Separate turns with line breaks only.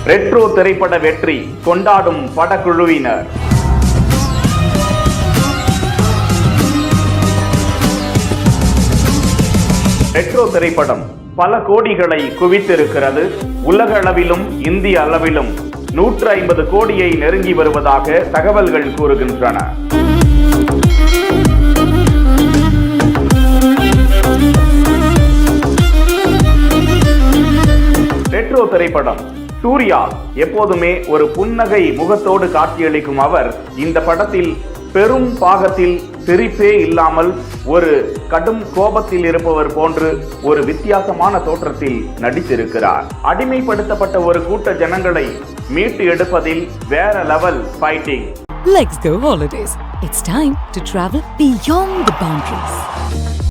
Retro திரைப்பட வெற்றி கொண்டாடும் படக்குழுவினர். ரெட்ரோ திரைப்படம் பல கோடிகளை குவித்திருக்கிறது. உலக அளவிலும் இந்திய அளவிலும் 150 கோடியை நெருங்கி வருவதாக தகவல்கள் கூறுகின்றன. ரெட்ரோ திரைப்படம். சூர்யா எப்போதுமே ஒரு புன்னகை முகத்தோடு காட்சியளிக்கும் அவர் இந்த படத்தில் பெரும் பாகத்தில் சிரிப்பே இல்லாமல் ஒரு கடும் கோபத்தில் இருப்பவர் போன்று ஒரு வித்தியாசமான தோற்றத்தில் நடித்திருக்கிறார். அடிமைப்படுத்தப்பட்ட ஒரு கூட்ட ஜனங்களை மீட்டு எடுப்பதில் வேற level fighting.
Let's go holidays. It's time to travel beyond the boundaries.